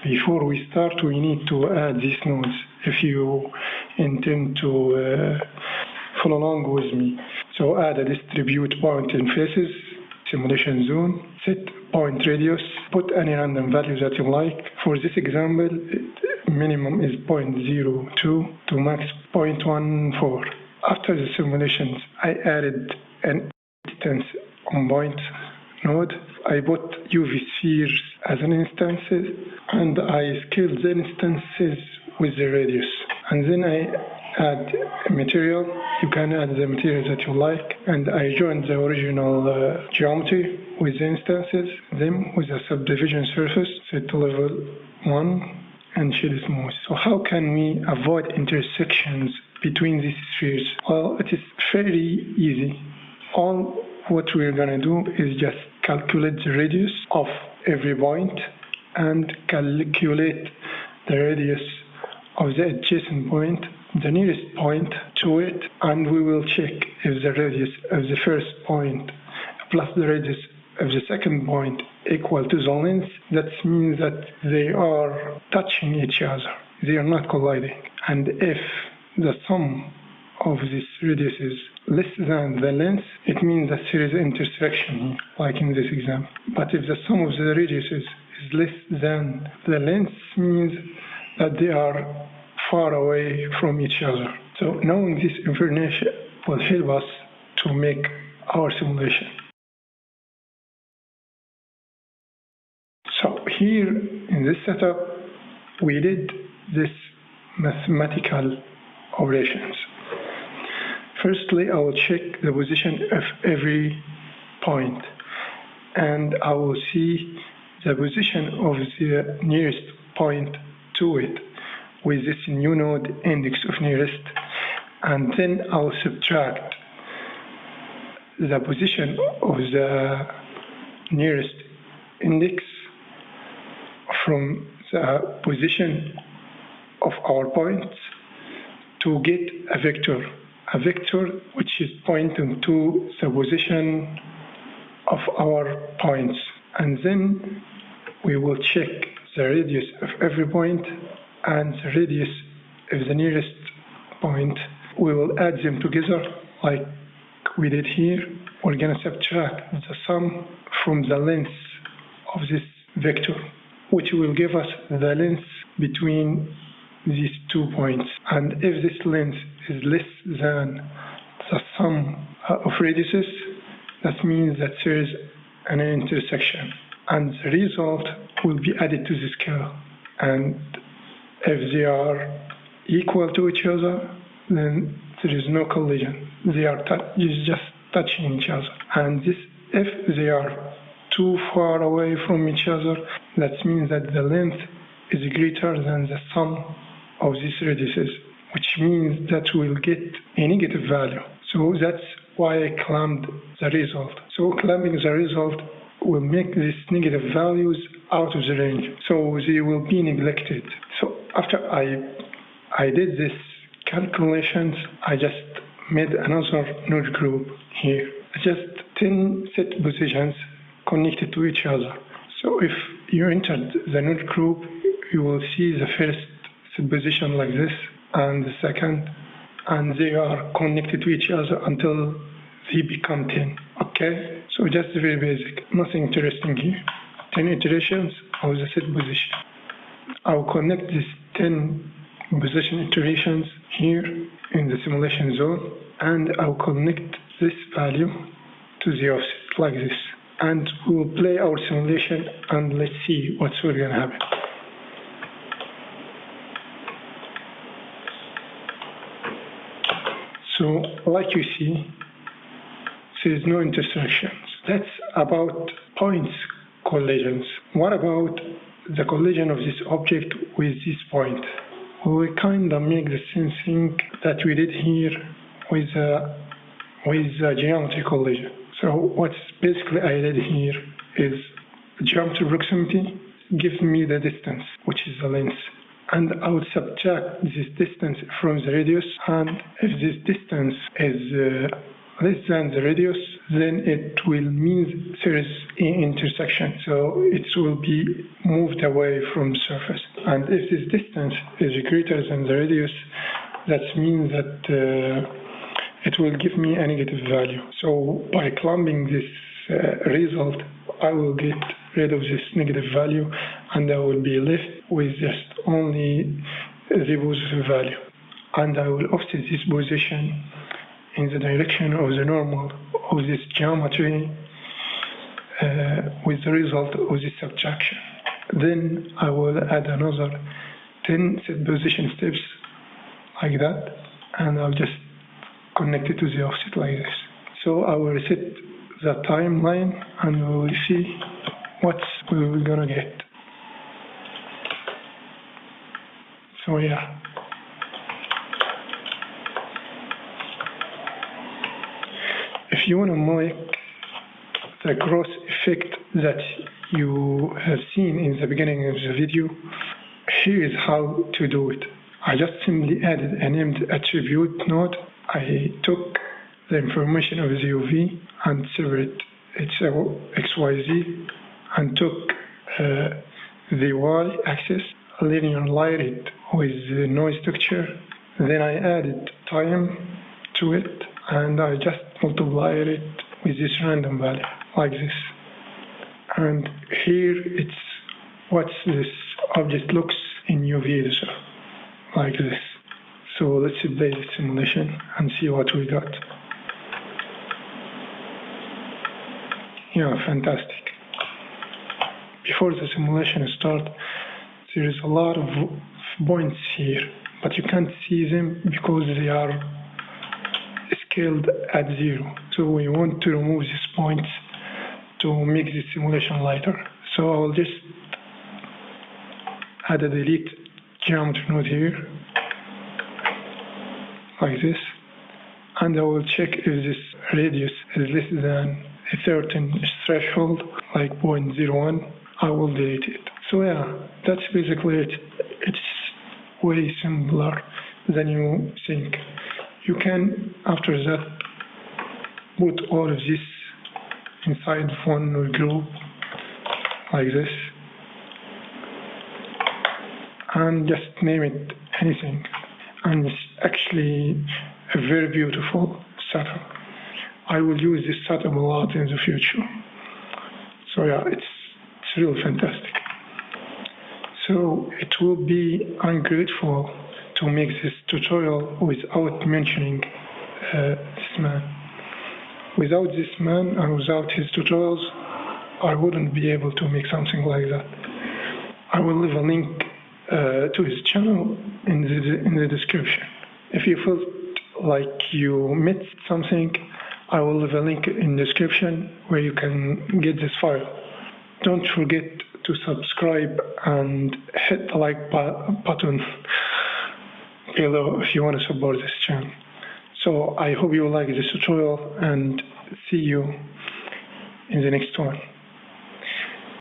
Before we start, we need to add these nodes if you intend to follow along with me. So add a distribute point in faces, simulation zone, set point radius, put any random value that you like. For this example, minimum is 0.02 to max 0.14. After the simulations, I added an instance on point node. I put UV spheres as an instance, and I scaled the instances with the radius. And then I add material. You can add the material that you like. And I joined the original geometry with the instances, then with a subdivision surface, set to level 1, and shade smooth. So how can we avoid intersections between these spheres? Well, it is fairly easy. All what we're gonna do is just calculate the radius of every point and calculate the radius of the adjacent point, the nearest point to it, and we will check if the radius of the first point plus the radius of the second point equal to the length. That means that they are touching each other. They are not colliding. And if the sum of these radius is less than the length, it means that there is an intersection here, like in this example. But if the sum of the radiuses is less than the length, means that they are far away from each other. So knowing this information will help us to make our simulation. So here in this setup, we did this mathematical operations. Firstly, I will check the position of every point, and I will see the position of the nearest point to it with this new node index of nearest, and then I'll subtract the position of the nearest index from the position of our points to get a vector which is pointing to the position of our points. And then we will check the radius of every point and the radius of the nearest point. We will add them together like we did here. We're going to subtract the sum from the length of this vector, which will give us the length between these 2 points. And if this length is less than the sum of radiuses, that means that there is an intersection, and the result will be added to the scale. And if they are equal to each other, then there is no collision. They are just touching each other. And this, if they are too far away from each other, that means that the length is greater than the sum of these radiuses, which means that we'll get a negative value. So that's why I clamped the result. So clamping the result will make these negative values out of the range, so they will be neglected. So after I did this calculations, I just made another node group here, just 10 set positions connected to each other. So if you entered the node group, you will see the first position like this and the second, and they are connected to each other until they become 10. Okay, so just very basic, nothing interesting here. 10 iterations of the set position. I'll connect these 10 position iterations here in the simulation zone, and I'll connect this value to the offset like this. And we'll play our simulation and let's see what's going to happen. So like you see, there is no intersections. That's about points collisions. What about the collision of this object with this point? We kind of make the same thing that we did here with the geometry collision. So what's basically I did here is geometry proximity gives me the distance, which is the length. And I would subtract this distance from the radius, and if this distance is less than the radius, then it will mean there is an intersection, so it will be moved away from the surface. And if this distance is greater than the radius, that means that it will give me a negative value. So by clumping this result, I will get rid of this negative value, and I will be left with just only the positive value. And I will offset this position in the direction of the normal of this geometry with the result of this subtraction. Then I will add another 10 set position steps like that, and I'll just connect it to the offset like this. So I will reset the timeline, and we will see what we're gonna get. So yeah. If you want to make the gross effect that you have seen in the beginning of the video, here is how to do it. I just simply added a named attribute node. I took the information of the UV and separate its XYZ, and took the Y-axis, linear layer it with the noise texture. Then I added time to it, and I just multiplied it with this random value, like this. And here it's what this object looks in UV editor, like this. So let's play the simulation and see what we got. Yeah, fantastic. Before the simulation starts, there is a lot of points here, but you can't see them because they are scaled at 0. So we want to remove these points to make the simulation lighter. So I will just add a delete geometry node here, like this, and I will check if this radius is less than a certain threshold, like 0.01, I will delete it. So yeah, that's basically it. It's way simpler than you think. You can, after that, put all of this inside one group, like this, and just name it anything. And it's actually a very beautiful setup. I will use this setup a lot in the future. So yeah, it's really fantastic. So it will be ungrateful to make this tutorial without mentioning this man. Without this man and without his tutorials, I wouldn't be able to make something like that. I will leave a link to his channel in the description. If you felt like you missed something, I will leave a link in the description where you can get this file. Don't forget to subscribe and hit the like button below if you want to support this channel. So I hope you like this tutorial, and see you in the next one.